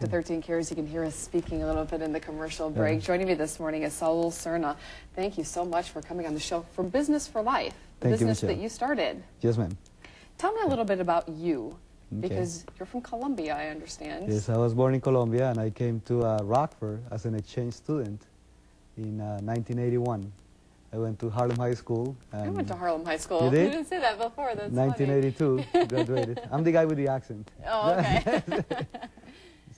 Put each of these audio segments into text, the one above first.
to 13 Cares. You can hear us speaking a little bit in the commercial break. Joining me this morning is Saul Serna. Thank you so much for coming on the show from Business for Life, the business that you started. Yes, ma'am. Tell me a little bit about you, because you're from Colombia, I understand. Yes, I was born in Colombia, and I came to Rockford as an exchange student in 1981. I went to Harlem High School. I went to Harlem High School. You did? You didn't say that before. That's 1982, graduated. I'm the guy with the accent. Oh, okay.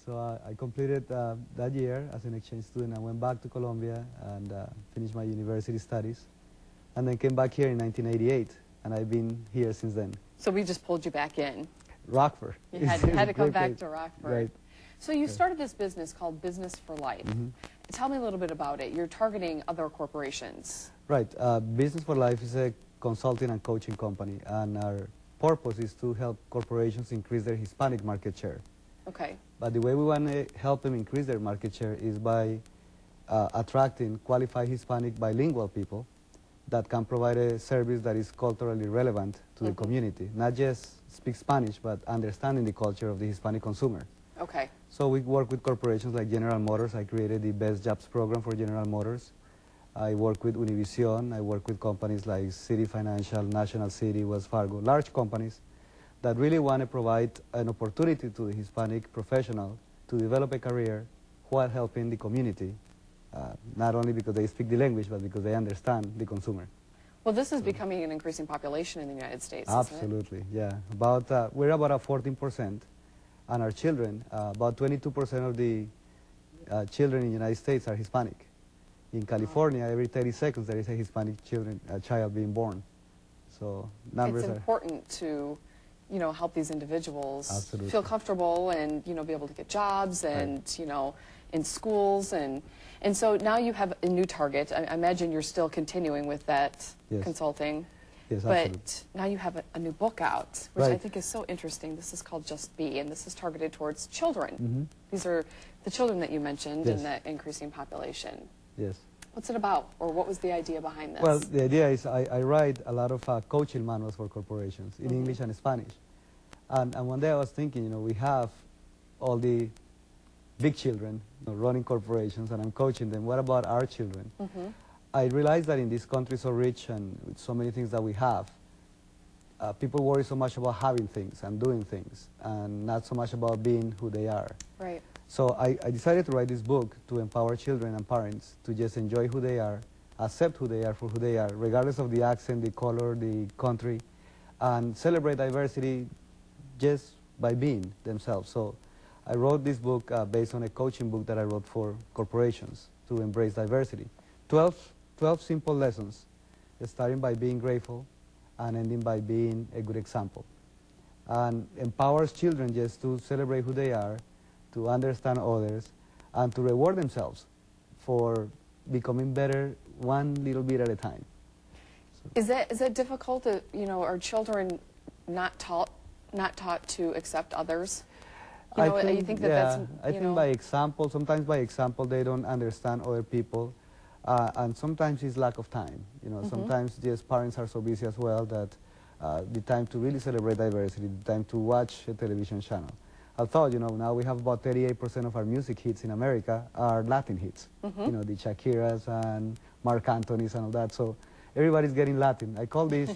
So I completed that year as an exchange student. I went back to Colombia and finished my university studies, and then came back here in 1988, and I've been here since then. So we just pulled you back in. Rockford. You had to come back to Rockford. Right. So you started this business called Business for Life. Tell me a little bit about it. You're targeting other corporations. Right. Business for Life is a consulting and coaching company, and our purpose is to help corporations increase their Hispanic market share. Okay. But the way we want to help them increase their market share is by attracting qualified Hispanic bilingual people that can provide a service that is culturally relevant to the community. Not just speak Spanish, but understanding the culture of the Hispanic consumer. Okay. So we work with corporations like General Motors. I created the Best Jobs program for General Motors. I work with Univision. I work with companies like City Financial, National City, Wells Fargo, large companies that really want to provide an opportunity to the Hispanic professional to develop a career while helping the community, not only because they speak the language, but because they understand the consumer. Well, this is becoming an increasing population in the United States, Absolutely, isn't it? yeah. We're about at 14%, and our children, about 22% of the children in the United States are Hispanic. In California, every 30 seconds there is a Hispanic child being born. So numbers It's important to, you know, help these individuals feel comfortable and, you know, be able to get jobs and, you know, in schools. And so now you have a new target. I imagine you're still continuing with that consulting. Yes, but absolutely. now you have a new book out, which I think is so interesting. This is called Just Be, and this is targeted towards children. These are the children that you mentioned in that increasing population. Yes. What's it about, or what was the idea behind this? Well, the idea is I write a lot of coaching manuals for corporations in English and Spanish. And one day I was thinking, you know, we have all the big children, you know, running corporations, and I'm coaching them. What about our children? I realized that in this country so rich and with so many things that we have, people worry so much about having things and doing things, and not so much about being who they are. Right. So I decided to write this book to empower children and parents to just enjoy who they are, accept who they are for who they are, regardless of the accent, the color, the country, and celebrate diversity just by being themselves. So I wrote this book based on a coaching book that I wrote for corporations to embrace diversity. 12 simple lessons, starting by being grateful and ending by being a good example. And empowers children just to celebrate who they are, to understand others, and to reward themselves for becoming better one little bit at a time. So Is that difficult? You know, are children not taught to accept others? You know, you think that that's, I think by example, sometimes by example they don't understand other people, and sometimes it's lack of time. You know, sometimes just parents are so busy as well that the time to really celebrate diversity, the time to watch a television channel. I thought, you know, now we have about 38% of our music hits in America are Latin hits. You know, the Shakiras and Marc Anthony's and all that. So everybody's getting Latin. I call this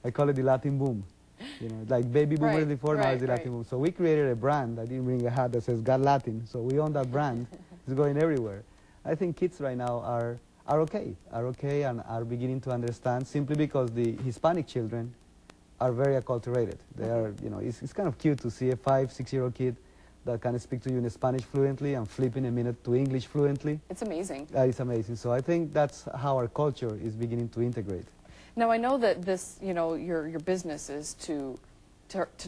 I call it the Latin boom. You know, like baby boomers before, now it's the Latin boom. So we created a brand. I didn't bring a hat that says Got Latin. So we own that brand. It's going everywhere. I think kids right now are okay and are beginning to understand, simply because the Hispanic children are very acculturated. They are, you know, it's kind of cute to see a 5-6-year-old kid that can speak to you in Spanish fluently and flip in a minute to English fluently. It's amazing. It's amazing. So I think that's how our culture is beginning to integrate. Now, I know that this, you know, your business is to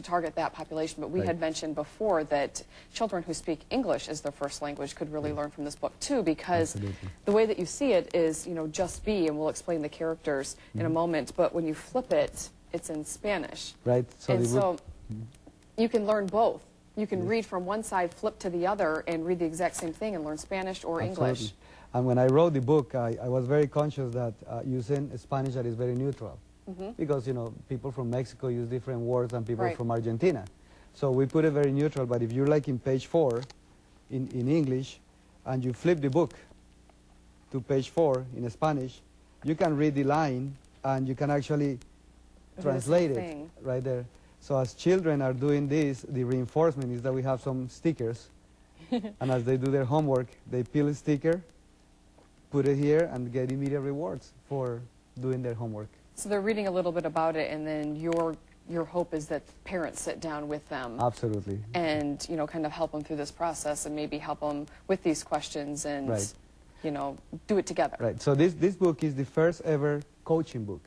target that population, but we had mentioned before that children who speak English as their first language could really learn from this book too, because the way that you see it is, you know, Just Be, and we'll explain the characters in a moment, but when you flip it, it's in Spanish. Right. So you can learn both. You can read from one side, flip to the other, and read the exact same thing and learn Spanish or English. And when I wrote the book, I was very conscious that using Spanish that is very neutral. Because, you know, people from Mexico use different words than people from Argentina. So we put it very neutral, but if you're like in page 4, in English and you flip the book to page 4 in Spanish, you can read the line and you can actually translate it right there. So as children are doing this, the reinforcement is that we have some stickers and as they do their homework, they peel a sticker, put it here, and get immediate rewards for doing their homework. So they're reading a little bit about it, and then your hope is that parents sit down with them. Absolutely. And, you know, kind of help them through this process and maybe help them with these questions and, Right. you know, do it together. Right. So this book is the first ever coaching book.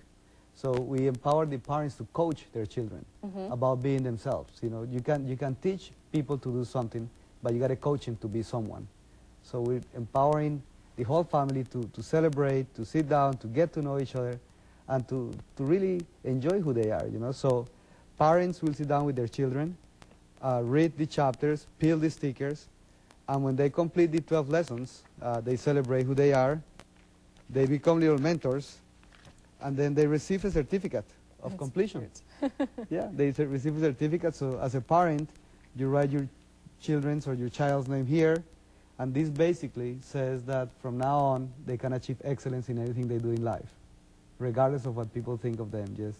So we empower the parents to coach their children about being themselves. You know, you can teach people to do something, but you got to coach them to be someone. So we're empowering the whole family to celebrate, to sit down, to get to know each other, and to really enjoy who they are, you know. So parents will sit down with their children, read the chapters, peel the stickers, and when they complete the 12 lessons, they celebrate who they are, they become little mentors, and then they receive a certificate of That's completion. cute. Yeah, they receive a certificate, so as a parent, you write your children's or your child's name here, and this basically says that from now on, they can achieve excellence in everything they do in life, regardless of what people think of them. Just,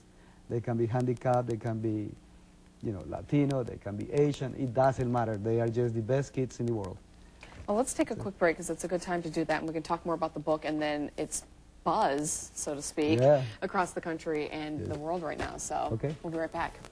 they can be handicapped, they can be, you know, Latino, they can be Asian, it doesn't matter. They are just the best kids in the world. Well, let's take a quick break because it's a good time to do that, and we can talk more about the book and then its buzz, so to speak, Yeah. across the country and Yes. the world right now. So Okay. we'll be right back.